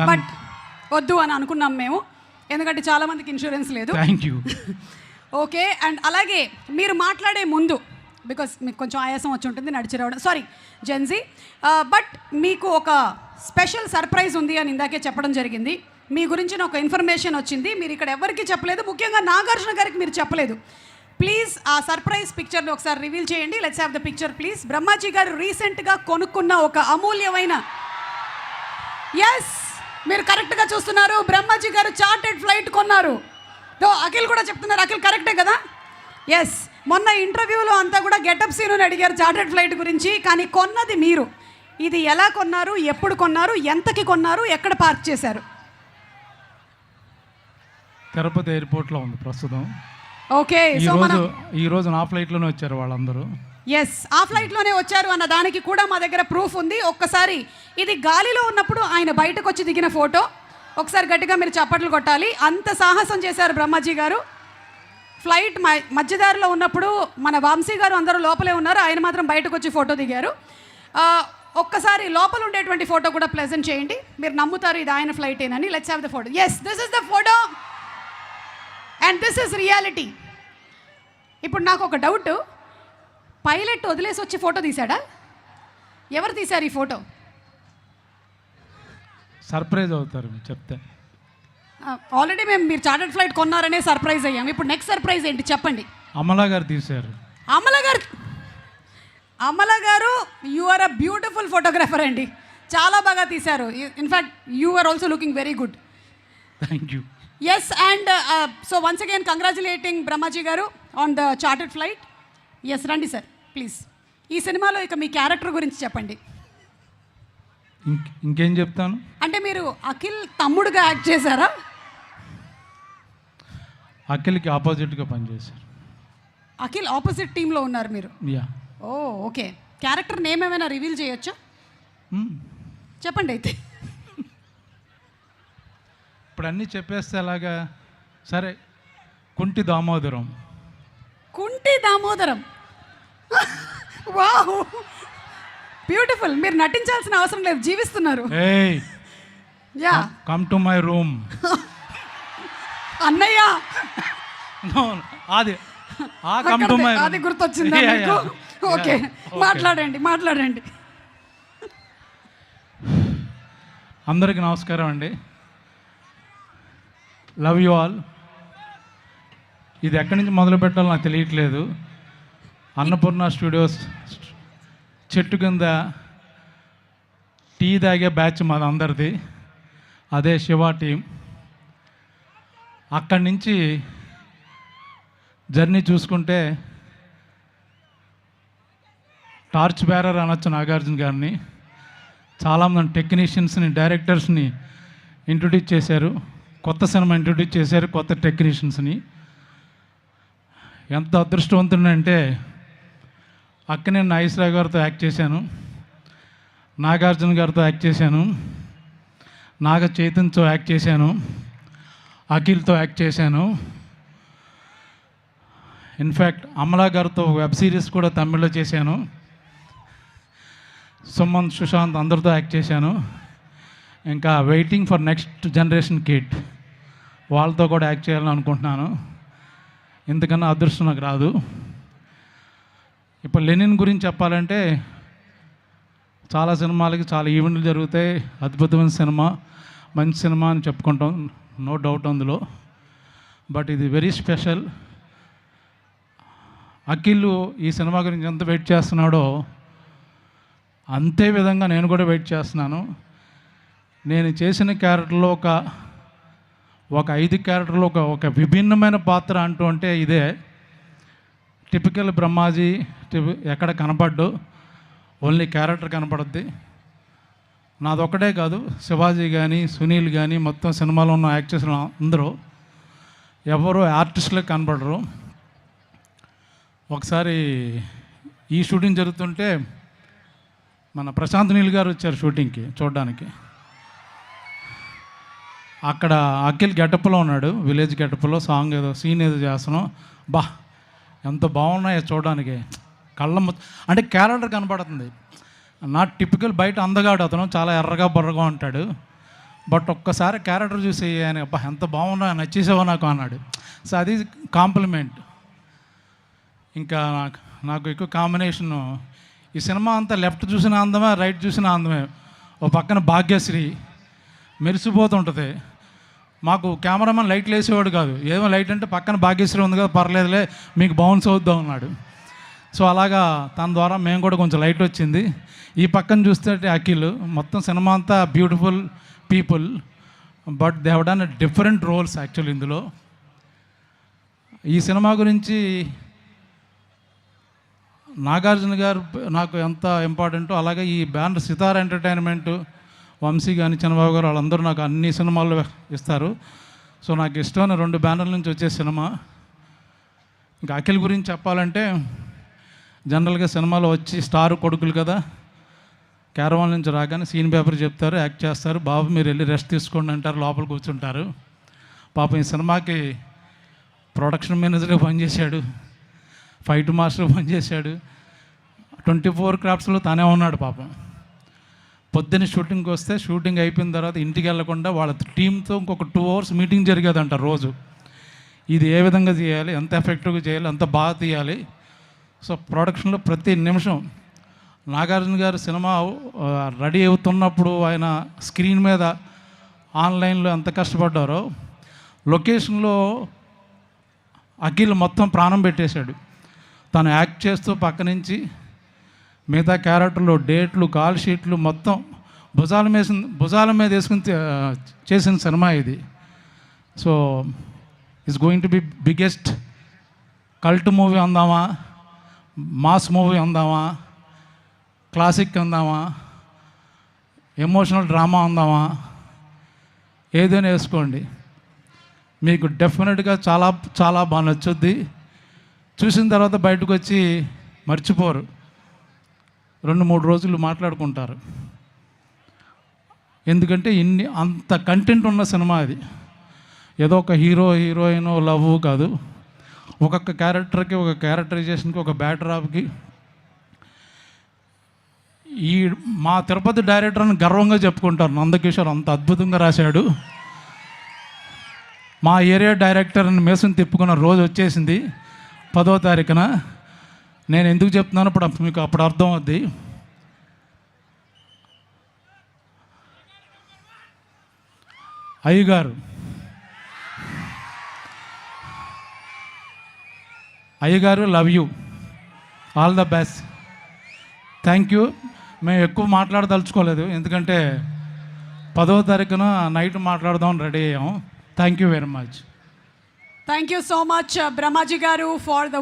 But వద్దు అని అనుకున్నాం మేము, ఎందుకంటే చాలామందికి ఇన్సూరెన్స్ లేదు. Thank you. ఓకే, అండ్ అలాగే మీరు మాట్లాడే ముందు, బికాస్ మీకు కొంచెం ఆయాసం వచ్చి ఉంటుంది నడిచి రావడం, సారీ జెన్జీ, బట్ మీకు ఒక స్పెషల్ సర్ప్రైజ్ ఉంది అని ఇందాకే చెప్పడం జరిగింది. మీ గురించిన ఒక ఇన్ఫర్మేషన్ వచ్చింది, మీరు ఇక్కడ ఎవరికి చెప్పలేదు, ముఖ్యంగా నాగార్జున గారికి మీరు చెప్పలేదు. ప్లీజ్ ఆ సర్ప్రైజ్ పిక్చర్ని ఒకసారి రివీల్ చేయండి. Let's have the picture please. Brahmaji గారు రీసెంట్గా కొనుక్కున్న ఒక అమూల్యమైన, ఎస్ మీరు కరెక్ట్గా చూస్తున్నారు, బ్రహ్మాజీ గారు చార్టెడ్ ఫ్లైట్ కొన్నారు. అఖిల్ కూడా చెప్తున్నారు, అఖిల్ కరెక్టే కదా? ఎస్, మొన్న ఇంటర్వ్యూలో అంతా కూడా గెటప్ సీను అడిగారు చార్టెడ్ ఫ్లైట్ గురించి, కానీ కొన్నది మీరు. ఇది ఎలా కొన్నారు, ఎప్పుడు కొన్నారు, ఎంతకి కొన్నారు, ఎక్కడ పార్క్ చేశారు? తిరుపతి ఎయిర్పోర్ట్లో ఉంది ప్రస్తుతం. ఓకే, సో ఈరోజు నా ఫ్లైట్లోనే వచ్చారు వాళ్ళందరూ. ఎస్, ఆ ఫ్లైట్లోనే వచ్చారు అన్న దానికి కూడా మా దగ్గర ప్రూఫ్ ఉంది. ఒక్కసారి ఇది గాలిలో ఉన్నప్పుడు ఆయన బయటకు వచ్చి దిగిన ఫోటో, ఒకసారి గట్టిగా మీరు చప్పట్లు కొట్టాలి. అంత సాహసం చేశారు బ్రహ్మాజీ గారు. ఫ్లైట్ మధ్యదారిలో ఉన్నప్పుడు మన వంశీ గారు అందరూ లోపలే ఉన్నారు, ఆయన మాత్రం బయటకు వచ్చి ఫోటో దిగారు. ఒక్కసారి లోపల ఉండేటువంటి ఫోటో కూడా ప్రెజెంట్ చేయండి, మీరు నమ్ముతారు ఇది ఆయన ఫ్లైటేనని. Let's have the photo. Yes, this is the photo and this is reality. ఇప్పుడు నాకు ఒక డౌట్, పైలట్ వదిలేసి వచ్చి ఫోటో తీశాడా? ఎవరు తీశారు ఈ ఫోటో? సర్ప్రైజ్ అవుతారు చెప్తే. ఆల్రెడీ మీరు చార్టర్డ్ ఫ్లైట్ కొన్నారనే సర్ప్రైజ్ అయ్యాం. ఇప్పుడు నెక్స్ట్ సర్ప్రైజ్ ఏంటి చెప్పండి. అమలా గారు తీశారు. అమల గారు you are a beautiful photographer అండి, చాలా బాగా తీశారు. In fact you are also looking very good. Thank you. Yes, and so once again congratulating Brahmaji గారు on the chartered flight. Yes, రండి సార్ ప్లీజ్. ఈ సినిమాలో ఇక మీ క్యారెక్టర్ గురించి చెప్పండి. ఇంకేం చెప్తాను అంటే మీరు అఖిల్ తమ్ముడుగా యాక్ట్ చేశారా? అఖిల్కి ఆపోజిట్గా పనిచేశారు. అఖిల్ ఆపోజిట్ టీంలో ఉన్నారు మీరు? యా. ఓ ఓకే, క్యారెక్టర్ నేమ్ ఏమైనా రివీల్ చేయొచ్చా? చెప్పండి అయితే. ఇప్పుడు అన్నీ చెప్పేస్తే అలాగా. సరే, కుంటి దామోదరం. కుంటి దామోదరం, వావ్ బ్యూటిఫుల్. మీరు నటించాల్సిన అవసరం లేదు, జీవిస్తున్నారు. ఏయ్, yeah, come to my room. అన్నయ్య, అది గుర్తొచ్చిందా మీకు? ఓకే, మాట్లాడండి. అందరికీ నమస్కారం అండి. Love you all. ఇది ఎక్కడి నుంచి మొదలు పెట్టాలో నాకు తెలియట్లేదు. అన్నపూర్ణ స్టూడియోస్ చెట్టు కింద టీ తాగే బ్యాచ్ మాది అందరిది, అదే శివ టీం. అక్కడి నుంచి జర్నీ చూసుకుంటే టార్చ్ బేరర్ అనొచ్చు నాగార్జున గారిని. చాలామంది టెక్నీషియన్స్ని, డైరెక్టర్స్ని ఇంట్రొడ్యూస్ చేశారు, కొత్త సినిమా ఇంట్రొడ్యూస్ చేశారు, కొత్త టెక్నీషియన్స్ని. ఎంత అదృష్టవంతుడంటే అక్కనే నాగేశ్వరరావు గారితో యాక్ట్ చేశాను, నాగార్జున గారితో యాక్ట్ చేశాను, నాగ చైతన్యతో యాక్ట్ చేశాను, అఖిల్తో యాక్ట్ చేశాను. ఇన్ఫ్యాక్ట్ అమలా గారితో వెబ్ సిరీస్ కూడా తమిళ్లో చేశాను. సుమన్, సుశాంత్ అందరితో యాక్ట్ చేశాను. ఇంకా waiting for next generation kid, వాళ్ళతో కూడా యాక్ట్ చేయాలని అనుకుంటున్నాను. ఇంతకన్నా అదృష్టం నాకు రాదు. ఇప్పుడు లెనిన్ గురించి చెప్పాలంటే చాలా సినిమాలకి చాలా ఈవెంట్లు జరుగుతాయి, అద్భుతమైన సినిమా, మంచి సినిమా అని చెప్పుకుంటాం, నో డౌట్ అందులో. బట్ ఇది వెరీ స్పెషల్. అఖిల్ ఈ సినిమా గురించి ఎంత వెయిట్ చేస్తున్నాడో అంతే విధంగా నేను కూడా వెయిట్ చేస్తున్నాను. నేను చేసిన క్యారెక్టర్లో ఒక 5 క్యారెక్టర్లో ఒక విభిన్నమైన పాత్ర అంటూ అంటే ఇదే. టిపికల్ బ్రహ్మాజీ ఎక్కడ కనపడ్డు, ఓన్లీ క్యారెక్టర్ కనపడుద్ది. నాదొక్కటే కాదు, శివాజీ కానీ, సునీల్ కానీ, మొత్తం సినిమాలో ఉన్న యాక్టర్స్ అందరూ ఎవరు ఆర్టిస్టులే కనపడరు. ఒకసారి ఈ షూటింగ్ జరుగుతుంటే మన ప్రశాంత్ నీల్ గారు వచ్చారు షూటింగ్కి చూడడానికి. అక్కడ అఖిల్ గెటప్లో ఉన్నాడు, విలేజ్ గెటప్లో, సాంగ్ ఏదో సీన్ ఏదో చేస్తున్నాం. ఎంత బాగున్నాయో చూడడానికి, కళ్ళ అంటే క్యారెక్టర్ కనపడుతుంది. నాట్ టిపికల్ బయట అందగాడు అతను, చాలా ఎర్రగా బొర్రగా ఉంటాడు. బట్ ఒక్కసారి క్యారెక్టర్ చూసి ఆయన అబ్బా ఎంత బాగున్నా నచ్చేసావో నాకు అన్నాడు. సో అది కాంప్లిమెంట్. ఇంకా నాకు ఎక్కువ కాంబినేషను ఈ సినిమా అంతా లెఫ్ట్ చూసిన అందమే, రైట్ చూసిన అందమే. ఓ పక్కన భాగ్యశ్రీ మెరిసిపోతుంటుంది. మాకు కెమెరామెన్ లైట్లు వేసేవాడు కాదు, ఏమో లైట్ అంటే పక్కన భాగ్యశ్రీ ఉంది కదా పర్లేదులే మీకు బౌన్స్ అవుద్దాం అన్నాడు. సో అలాగా తన ద్వారా మేము కూడా కొంచెం లైట్ వచ్చింది. ఈ పక్కన చూస్తే అఖిల్, మొత్తం సినిమా అంతా beautiful people, but they have done different roles actual ఇందులో. ఈ సినిమా గురించి నాగార్జున గారు నాకు ఎంత ఇంపార్టెంటో, అలాగే ఈ బ్యానర్ సితార్ ఎంటర్టైన్మెంట్, వంశీ కానీ చంద్రబాబు గారు వాళ్ళందరూ నాకు అన్ని సినిమాల్లో ఇస్తారు. సో నాకు ఇష్టమైన 2 బ్యానర్ల నుంచి వచ్చే సినిమా. ఇంకా అఖిల్ గురించి చెప్పాలంటే జనరల్గా సినిమాలో వచ్చి స్టార్ కొడుకులు కదా, క్యారవాన్ నుంచి రాగానే సీన్ పేపర్ చెప్తారు, యాక్ట్ చేస్తారు, బాబు మీరు వెళ్ళి రెస్ట్ తీసుకోండి అంటారు, లోపల కూర్చుంటారు. పాపం ఈ సినిమాకి ప్రొడక్షన్ మేనేజర్గా పనిచేశాడు, ఫైట్ మాస్టర్ పనిచేశాడు, 24 క్రాఫ్ట్స్లో తానే ఉన్నాడు పాపం. పొద్దున్న షూటింగ్కి వస్తే షూటింగ్ అయిపోయిన తర్వాత ఇంటికి వెళ్లకుండా వాళ్ళ టీంతో ఇంకొక 2 hours మీటింగ్ జరిగేదంట రోజు. ఇది ఏ విధంగా చేయాలి, ఎంత ఎఫెక్టివ్గా చేయాలి, ఎంత బాగా తీయాలి. సో ప్రొడక్షన్లో ప్రతి నిమిషం నాగార్జున గారు సినిమా రెడీ అవుతున్నప్పుడు ఆయన స్క్రీన్ మీద ఆన్లైన్లో ఎంత కష్టపడ్డారో, లొకేషన్లో అఖిల్ మొత్తం ప్రాణం పెట్టేశాడు. తను యాక్ట్ చేస్తూ పక్క నుంచి మిగతా క్యారెక్టర్లు, డేట్లు, కాల్ షీట్లు మొత్తం భుజాల మీద వేసుకుని చేసిన సినిమా ఇది. So it's going to be biggest cult movie అందామా, మాస్ మూవీ అందామా, క్లాసిక్ అందామా, ఎమోషనల్ డ్రామా అందామా, ఏదైనా వేసుకోండి, మీకు డెఫినెట్గా చాలా చాలా బాగా నచ్చుద్ది. చూసిన తర్వాత బయటకు వచ్చి మర్చిపోరు, 2-3 రోజులు మాట్లాడుకుంటారు. ఎందుకంటే అంత కంటెంట్ ఉన్న సినిమా అది. ఏదో ఒక హీరో హీరోయిన్ లవ్ కాదు, ఒక్కొక్క క్యారెక్టర్కి, ఒక క్యారెక్టరైజేషన్కి, ఒక బ్యాక్డ్రాప్కి. ఈ మా తిరుపతి డైరెక్టర్ అని గర్వంగా చెప్పుకుంటారు, నందకిషోర్ అంత అద్భుతంగా రాశాడు. మా ఏరియా డైరెక్టర్ అని మేసం తిప్పుకున్న రోజు వచ్చేసింది 10వ తారీఖున. నేను ఎందుకు చెప్తున్నాను ఇప్పుడు మీకు అప్పుడు అర్థం అవుద్ది. అయ్యగారు love you, all the best, thank you. మేము ఎక్కువ మాట్లాడదలుచుకోలేదు, ఎందుకంటే 10వ తారీఖున నైట్ మాట్లాడదామని రెడీ అయ్యాము. Thank you very much. Thank you so much Brahmaji గారు ఫర్ ద